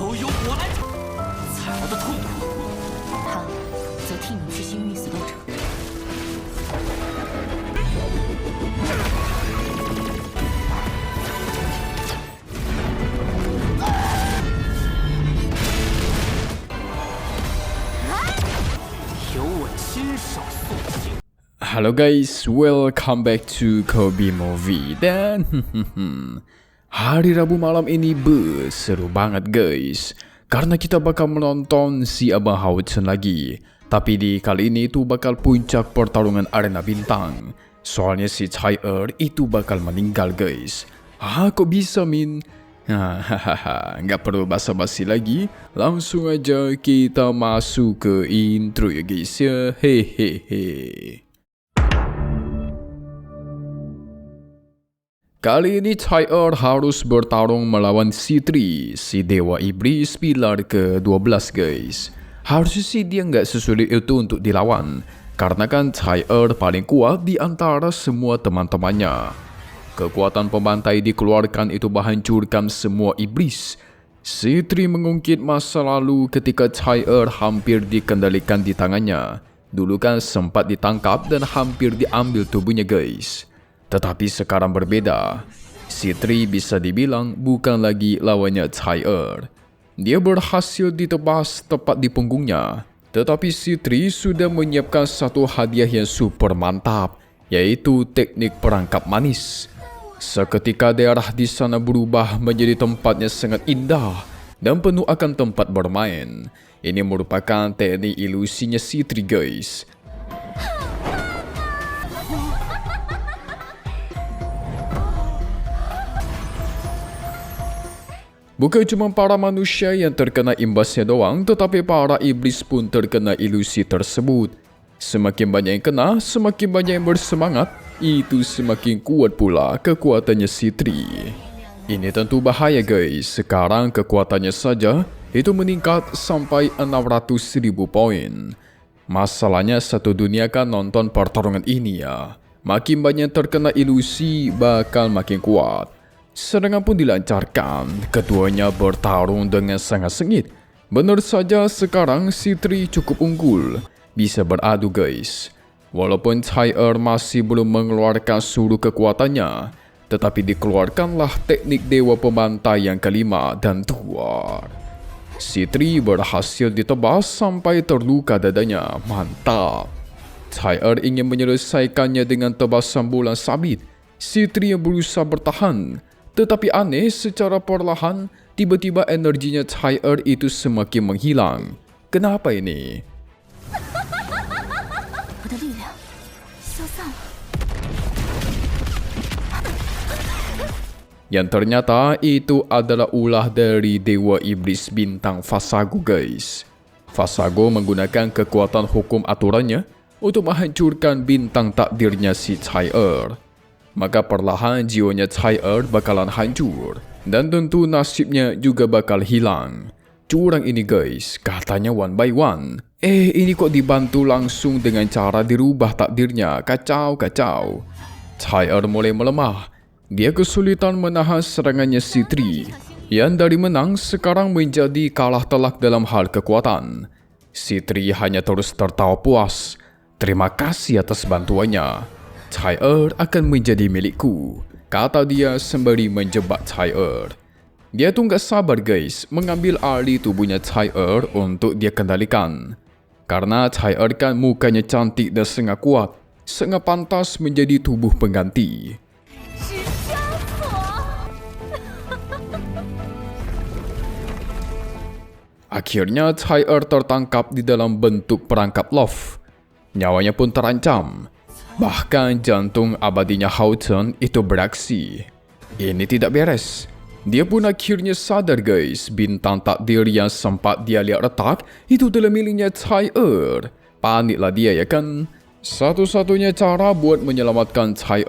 都由我来承踩我的痛苦。他则替你执行御死斗争。 由我亲手塑形。 Halo guys, welcome back to Kobe Movie. Dan hari Rabu malam ini seru banget guys, karena kita bakal menonton si Abang Hao-Chen lagi. Tapi di kali ini itu bakal puncak pertarungan arena bintang. Soalnya si Chai itu bakal meninggal guys. Kok bisa Min? Hahaha, nggak perlu basa-basi lagi, langsung aja kita masuk ke intro ya guys ya. Hehehe. Kali ini Chai harus bertarung melawan Citri, si dewa iblis pilar ke-12 guys. Harusnya sih dia nggak sesulit itu untuk dilawan, karena kan Chai paling kuat di antara semua teman-temannya. Kekuatan pembantai dikeluarkan itu menghancurkan semua iblis. Citri mengungkit masa lalu ketika Chai hampir dikendalikan di tangannya. Dulu kan sempat ditangkap dan hampir diambil tubuhnya guys. Tetapi sekarang berbeda. Citri bisa dibilang bukan lagi lawannya Chai. Dia berhasil ditebas tepat di punggungnya. Tetapi Citri sudah menyiapkan satu hadiah yang super mantap, yaitu teknik perangkap manis. Seketika daerah di sana berubah menjadi tempatnya sangat indah dan penuh akan tempat bermain. Ini merupakan teknik ilusinya Citri guys. Bukan cuma para manusia yang terkena imbasnya doang, tetapi para iblis pun terkena ilusi tersebut. Semakin banyak yang kena, semakin banyak yang bersemangat, itu semakin kuat pula kekuatannya Citri. Ini tentu bahaya guys, sekarang kekuatannya saja itu meningkat sampai 600.000 poin. Masalahnya satu dunia kan nonton pertarungan ini ya. Makin banyak terkena ilusi bakal makin kuat. Serangan pun dilancarkan, keduanya bertarung dengan sangat sengit. Benar saja sekarang Citri cukup unggul, bisa beradu guys. Walaupun Chai masih belum mengeluarkan seluruh kekuatannya, tetapi dikeluarkanlah teknik dewa pembantai yang kelima dan tuar. Citri berhasil ditebas sampai terluka dadanya, mantap. Chai ingin menyelesaikannya dengan tebasan bulan sabit. Citri yang berusaha bertahan, tetapi aneh secara perlahan, tiba-tiba energinya Chai itu semakin menghilang. Kenapa ini? Yang ternyata itu adalah ulah dari dewa iblis bintang Fasago guys. Fasago menggunakan kekuatan hukum aturannya untuk menghancurkan bintang takdirnya si Chai. Maka perlahan jiwanya Chai bakalan hancur, dan tentu nasibnya juga bakal hilang. Curang ini guys, katanya one by one. Ini kok dibantu langsung dengan cara dirubah takdirnya, kacau. Chai mulai melemah. Dia kesulitan menahan serangannya Citri, yang dari menang sekarang menjadi kalah telak dalam hal kekuatan. Citri hanya terus tertawa puas. Terima kasih atas bantuannya. Chai akan menjadi milikku, kata dia sembari menjebak Chai. Dia tuh gak sabar guys mengambil alih tubuhnya Chai untuk dia kendalikan. Karena Chai kan mukanya cantik dan sangat kuat, sangat pantas menjadi tubuh pengganti. Akhirnya Chai tertangkap di dalam bentuk perangkap love. Nyawanya pun terancam. Bahkan jantung abadinya Hao-Chen itu beraksi. Ini tidak beres. Dia pun akhirnya sadar guys, bintang takdir yang sempat dia lihat retak itu adalah miliknya Chai. Paniklah dia ya kan. Satu-satunya cara buat menyelamatkan Chai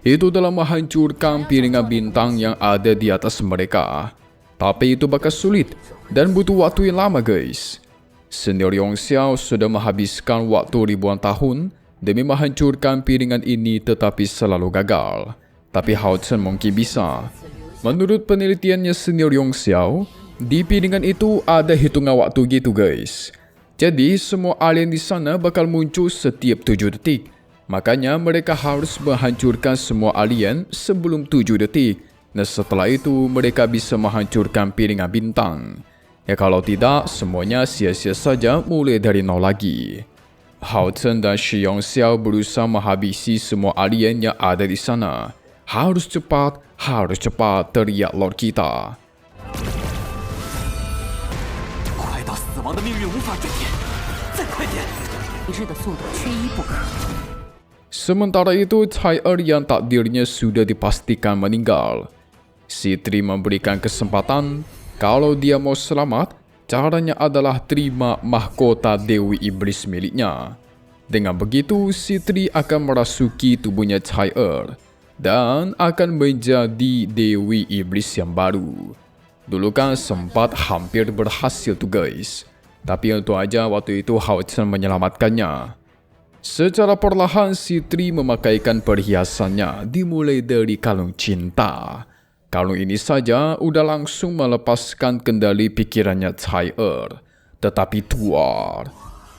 itu adalah menghancurkan piringan bintang yang ada di atas mereka. Tapi itu bakal sulit dan butuh waktu yang lama guys. Senior Yong Xiao sudah menghabiskan waktu ribuan tahun demi menghancurkan piringan ini, tetapi selalu gagal. Tapi Hao-Chen mungkin bisa. Menurut penelitiannya Senior Yong Xiao, Di piringan itu ada hitungan waktu gitu guys. Jadi semua alien di sana bakal muncul setiap 7 detik. Makanya mereka harus menghancurkan semua alien sebelum 7 detik. Dan setelah itu mereka bisa menghancurkan piringan bintang. Ya kalau tidak, semuanya sia-sia saja mulai dari nol lagi. Hao Chen dan Shi Yongxiao berusaha menghabisi semua alien yang ada di sana. Harus cepat, teriak Lord kita. 快到死亡的命运无法追添，再快点！一致的速度缺一不可。 Sementara itu, Cai Er yang takdirnya sudah dipastikan meninggal. Si Tri memberikan kesempatan, kalau dia mau selamat, caranya adalah terima mahkota Dewi Iblis miliknya. Dengan begitu, si Tri akan merasuki tubuhnya Cai Er dan akan menjadi Dewi Iblis yang baru. Dulu kan sempat hampir berhasil tuh guys. Tapi untung aja waktu itu Hao Chen menyelamatkannya. Secara perlahan si Tri memakaikan perhiasannya dimulai dari kalung cinta. Kalung ini saja udah langsung melepaskan kendali pikirannya Cai Er. Tetapi tuar.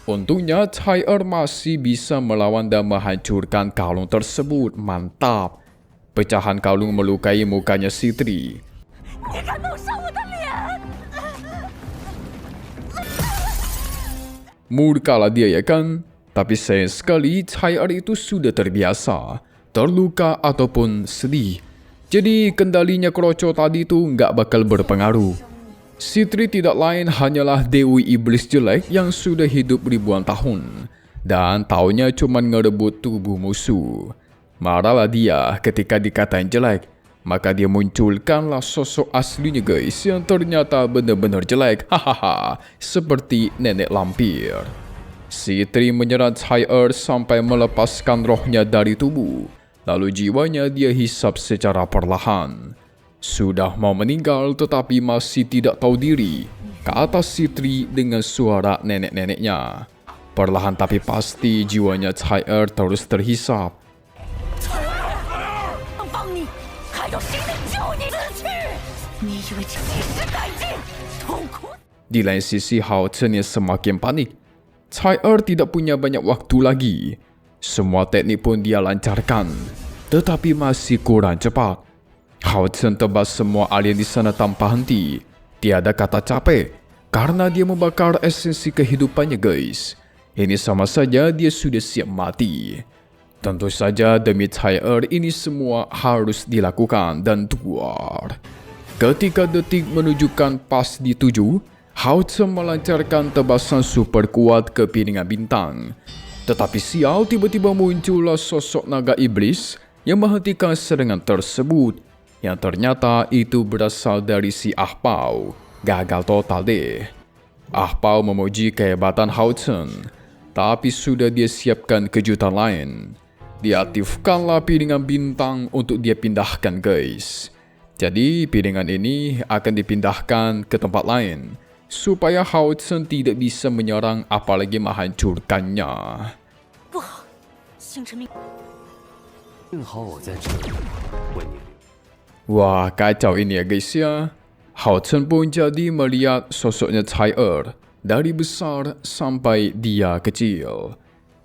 Untungnya Cai Er masih bisa melawan dan menghancurkan kalung tersebut. Mantap. Pecahan kalung melukai mukanya si Tri. Murkalah dia ya kan? Tapi sayang sekali Cai Er itu sudah terbiasa, terluka ataupun sedih. Jadi kendalinya kroco tadi itu nggak bakal berpengaruh. Si Tri tidak lain hanyalah Dewi Iblis jelek yang sudah hidup ribuan tahun. Dan taunya cuma ngerebut tubuh musuh. Marahlah dia ketika dikatain jelek. Maka dia munculkanlah sosok aslinya guys yang ternyata benar-benar jelek. Hahaha, seperti nenek lampir. Si Tri menyerang Cai Er sampai melepaskan rohnya dari tubuh. Lalu jiwanya dia hisap secara perlahan. Sudah mau meninggal tetapi masih tidak tahu diri. Kata si Tri dengan suara nenek-neneknya. Perlahan tapi pasti jiwanya Cai Er terus terhisap. Di lain sisi Hao Chen yang semakin panik. Cai Er tidak punya banyak waktu lagi. Semua teknik pun dia lancarkan, tetapi masih kurang cepat. Hao Chen tebas semua alien di sana tanpa henti. Tiada kata capek, karena dia membakar esensi kehidupannya guys. Ini sama saja dia sudah siap mati. Tentu saja demi Cai Er ini semua harus dilakukan dan tuar. Ketika detik menunjukkan pas di 7, Hao Chen melancarkan tebasan super kuat ke piringan bintang. Tetapi sial tiba-tiba muncullah sosok naga iblis yang menghentikan serangan tersebut. Yang ternyata itu berasal dari si Ah Pao. Gagal total deh. Ah Pao memuji kehebatan Hao Chen. Tapi sudah dia siapkan kejutan lain. Diaktifkanlah piringan bintang untuk dia pindahkan guys. Jadi piringan ini akan dipindahkan ke tempat lain. Supaya Hao Chen tidak bisa menyerang apalagi menghancurkannya. Wah, kacau ini ya guys ya. Hao Chen pun jadi melihat sosoknya Cai Er dari besar sampai dia kecil.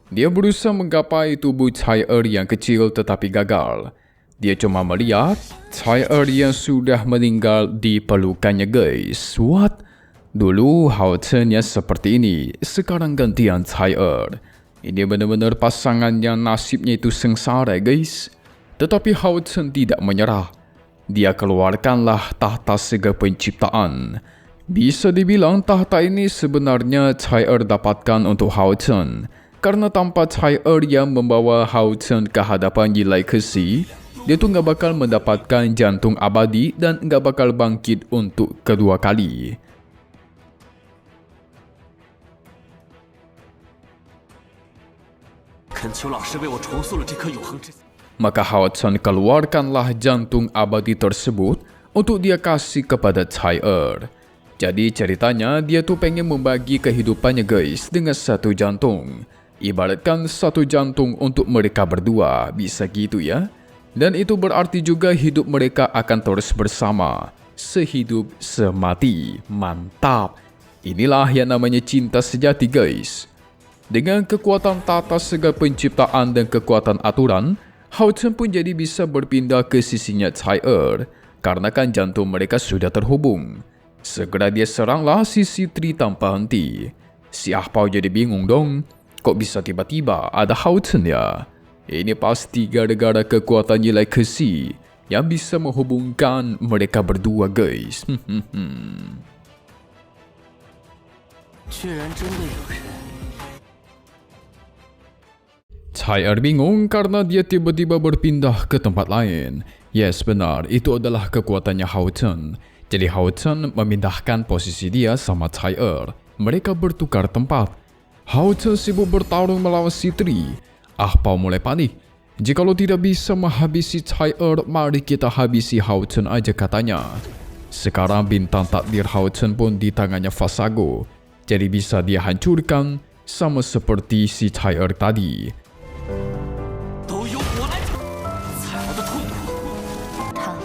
Dia berusaha menggapai tubuh Cai Er yang kecil tetapi gagal. Dia cuma melihat Cai Er yang sudah meninggal di pelukannya guys. What? Dulu Hao Chen yang seperti ini, sekarang gantian Cai Er. Ini benar-benar pasangan yang nasibnya itu sengsara guys. Tetapi Hao Chen tidak menyerah. Dia keluarkanlah tahta Sega Penciptaan. Bisa dibilang tahta ini sebenarnya Cai Er dapatkan untuk Hao Chen. Karena tanpa Cai Er yang membawa Hao Chen ke hadapan Yilai Kesi, dia tuh nggak bakal mendapatkan jantung abadi dan nggak bakal bangkit untuk kedua kali. Maka Hao Chen keluarkanlah jantung abadi tersebut untuk dia kasih kepada Cai Er. Jadi ceritanya dia tuh pengen membagi kehidupannya guys dengan satu jantung. Ibaratkan satu jantung untuk mereka berdua, bisa gitu ya. Dan itu berarti juga hidup mereka akan terus bersama. sehidup semati. Mantap. Inilah yang namanya cinta sejati guys. Dengan kekuatan tata segala penciptaan dan kekuatan aturan, Hao Chen pun jadi bisa berpindah ke sisinya Cai karena kan jantung mereka sudah terhubung. Segera dia seranglah sisi Tri tanpa henti. Si Ah Pao jadi bingung dong, kok bisa tiba-tiba ada Hao Chen ya? Ini pasti gara-gara kekuatan nilai kesi yang bisa menghubungkan mereka berdua guys. 居然真的有人。 Cai bingung karena dia tiba-tiba berpindah ke tempat lain. Yes, benar, itu adalah kekuatannya Hao Chen. Jadi Hao Chen memindahkan posisi dia sama Cai. Mereka bertukar tempat. Hao Chen sibuk bertarung melawan si Tri. Ah Pao mulai panik. Jikalau tidak bisa menghabisi Cai, mari kita habisi Hao Chen aja katanya. Sekarang bintang takdir Hao Chen pun di tangannya Fasago. Jadi bisa dia hancurkan sama seperti si Cai tadi. 都由我来承踩我的痛苦。他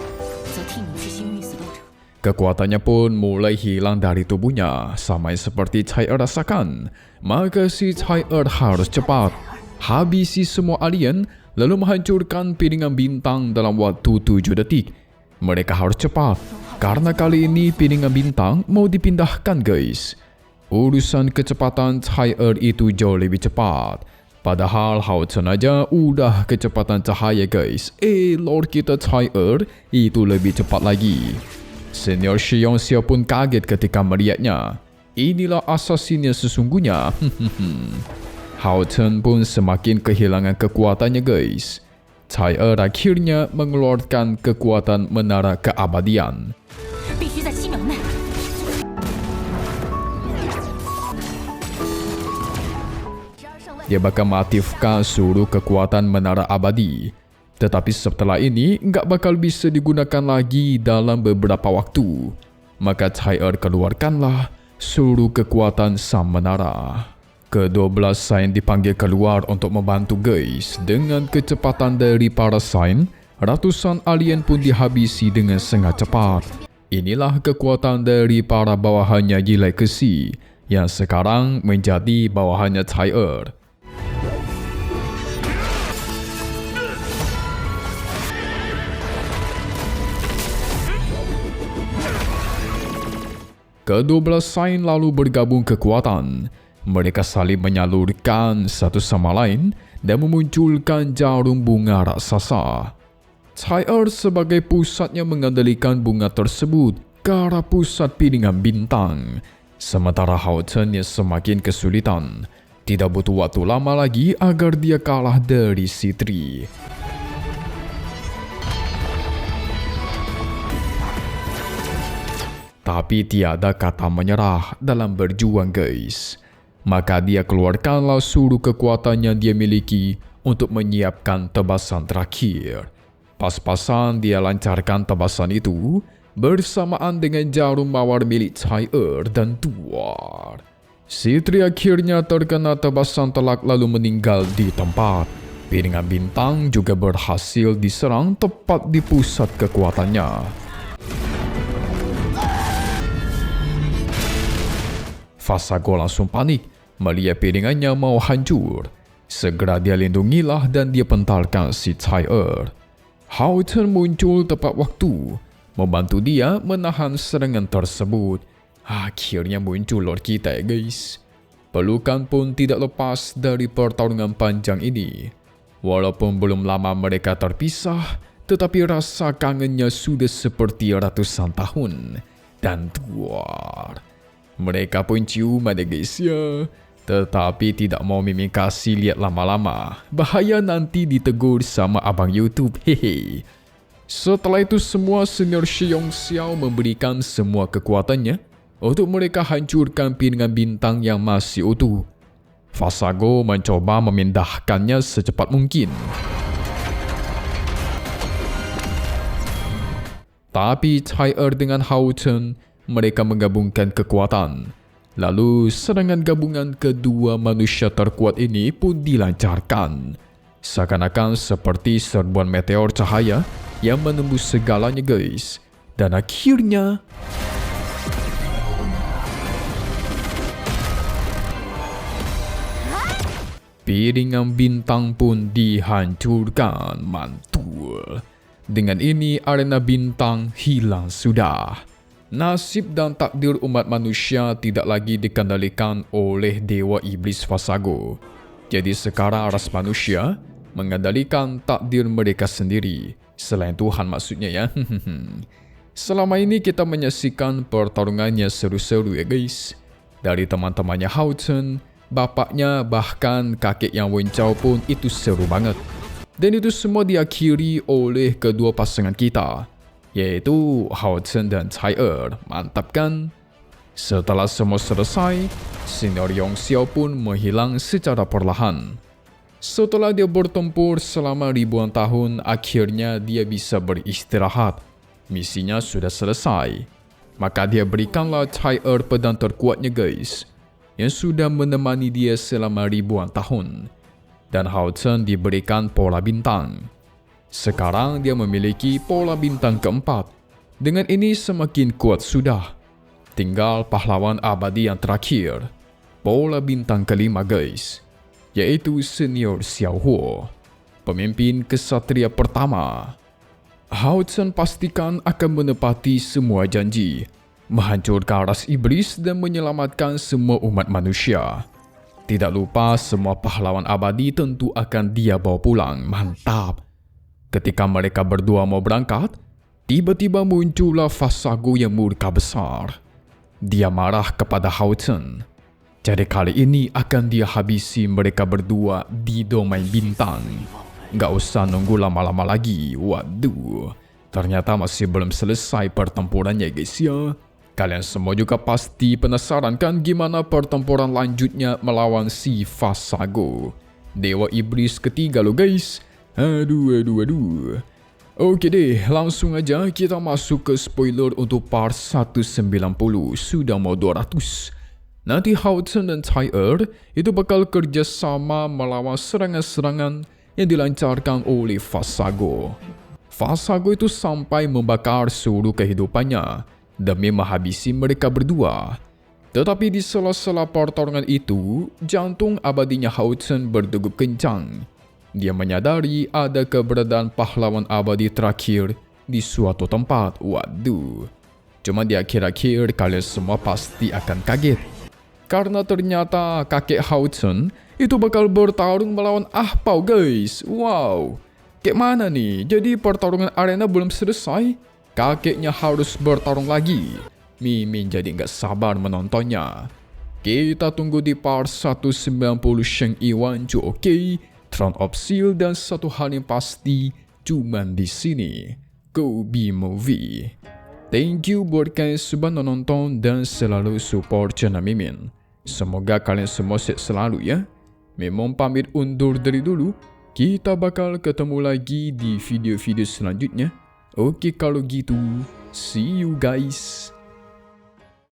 则替你去星运死斗场。 Kekuatannya pun mulai hilang dari tubuhnya, sama seperti Cai rasakan. Maka si Cai harus cepat habisi semua alien, lalu menghancurkan piringan bintang dalam waktu 7 detik. Mereka harus cepat, karena kali ini piringan bintang mau dipindahkan guys. Urusan kecepatan Cai itu jauh lebih cepat. Padahal Hao Chen aja udah kecepatan cahaya guys. Lord kita Cai itu lebih cepat lagi. Senior Shi Yongxiao pun kaget ketika melihatnya. Inilah asasinnya sesungguhnya. Hao Chen pun semakin kehilangan kekuatannya guys. Cai akhirnya mengeluarkan kekuatan menara keabadian. 必须在7秒内。 Dia bakal mengaktifkan seluruh kekuatan menara abadi. Tetapi setelah ini nggak bakal bisa digunakan lagi dalam beberapa waktu. Maka Cai keluarkanlah seluruh kekuatan sang menara. Ke-12 Sain dipanggil keluar untuk membantu guys. Dengan kecepatan dari para Sain, ratusan alien pun dihabisi dengan sangat cepat. Inilah kekuatan dari para bawahannya Gilai Kesi yang sekarang menjadi bawahannya Cai. Ke-12 Sain lalu bergabung kekuatan. Mereka saling menyalurkan satu sama lain dan memunculkan jarum bunga raksasa. Cai sebagai pusatnya mengendalikan bunga tersebut ke arah pusat piringan bintang. Sementara Hao Chen yang semakin kesulitan. Tidak butuh waktu lama lagi agar dia kalah dari si Tri. Tapi tiada kata menyerah dalam berjuang guys. Maka dia keluarkanlah seluruh kekuatan yang dia miliki untuk menyiapkan tebasan terakhir. Pas-pasan dia lancarkan tebasan itu bersamaan dengan jarum mawar milik Cai dan Tuar. Si Tri akhirnya terkena tebasan telak lalu meninggal di tempat. Piringan bintang juga berhasil diserang tepat di pusat kekuatannya. Fasago langsung panik melihat piringannya mau hancur. Segera dia lindungilah dan dia pentalkan si Cai. Hao Chen muncul tepat waktu, membantu dia menahan serangan tersebut. Akhirnya muncul Lord kita guys. Pelukan pun tidak lepas dari pertarungan panjang ini. Walaupun belum lama mereka terpisah, tetapi rasa kangennya sudah seperti ratusan tahun. Dan Tuar. Mereka pun ciuman guys ya. Tetapi tidak mau Mimin kasih lihat lama-lama. Bahaya nanti ditegur sama abang YouTube. Hehe. Setelah itu semua senior Shi Yongxiao memberikan semua kekuatannya untuk mereka hancurkan piringan bintang yang masih utuh. Fasago mencoba memindahkannya secepat mungkin. Tapi Cai dengan Hao Chen, mereka menggabungkan kekuatan. Lalu serangan gabungan kedua manusia terkuat ini pun dilancarkan. Seakan-akan seperti serbuan meteor cahaya yang menembus segalanya guys. Dan akhirnya piringan bintang pun dihancurkan. Mantul. Dengan ini arena bintang hilang sudah. Nasib dan takdir umat manusia tidak lagi dikendalikan oleh dewa iblis Fasago. Jadi sekarang ras manusia mengendalikan takdir mereka sendiri. Selain Tuhan maksudnya ya. Selama ini kita menyaksikan pertarungannya seru-seru ya guys. Dari teman-temannya Hao Chen, bapaknya, bahkan kakek yang Wencao pun itu seru banget. Dan itu semua diakhiri oleh kedua pasangan kita, yaitu Hao Chen dan Cai Er. Mantap kan? Setelah semua selesai, Senior Yong Xiao pun menghilang secara perlahan. Setelah dia bertempur selama ribuan tahun, akhirnya dia bisa beristirahat. Misinya sudah selesai. Maka dia berikanlah Cai Er pedang terkuatnya guys, yang sudah menemani dia selama ribuan tahun. Dan Hao Chen diberikan pola bintang. Sekarang dia memiliki pola bintang keempat. Dengan ini semakin kuat sudah. Tinggal pahlawan abadi yang terakhir, pola bintang kelima guys, yaitu Senior Xiao Huo, pemimpin kesatria pertama. Hao Chen pastikan akan menepati semua janji, menghancurkan ras iblis dan menyelamatkan semua umat manusia. Tidak lupa semua pahlawan abadi tentu akan dia bawa pulang. Mantap. Ketika mereka berdua mau berangkat, tiba-tiba muncullah Fasago yang murka besar. Dia marah kepada Hao Chen. Jadi kali ini akan dia habisi mereka berdua di domain bintang. Gak usah nunggu lama-lama lagi. Waduh, ternyata masih belum selesai pertempurannya guys ya. Kalian semua juga pasti penasaran kan gimana pertempuran lanjutnya melawan si Fasago, dewa iblis ketiga lo guys. Aduh. Oke deh, langsung aja kita masuk ke spoiler untuk part 190. Sudah mau 200. Nanti Hao Chen dan Cai Er itu bakal kerjasama melawan serangan-serangan yang dilancarkan oleh Fasago. Fasago itu sampai membakar seluruh kehidupannya demi menghabisi mereka berdua. Tetapi di sela-sela pertarungan itu, jantung abadinya Hao Chen berdegup kencang. Dia menyadari ada keberadaan pahlawan abadi terakhir di suatu tempat. Waduh. Cuma di akhir-akhir kalian semua pasti akan kaget. Karena ternyata kakek Hao Chen itu bakal bertarung melawan Ahpao guys. Wow. Kayak mana nih? Jadi pertarungan arena belum selesai, kakeknya harus bertarung lagi. Mimin jadi nggak sabar menontonnya. Kita tunggu di part 190 Sheng Iwan Ju, oke? Throne of Steel dan satu hal yang pasti cuman di sini, Kobe Movie. Thank you buat kalian sudah nonton dan selalu support channel Mimin. Semoga kalian semua sehat selalu ya. Mimin pamit undur dari dulu. Kita bakal ketemu lagi di video-video selanjutnya. Oke kalau gitu, see you guys.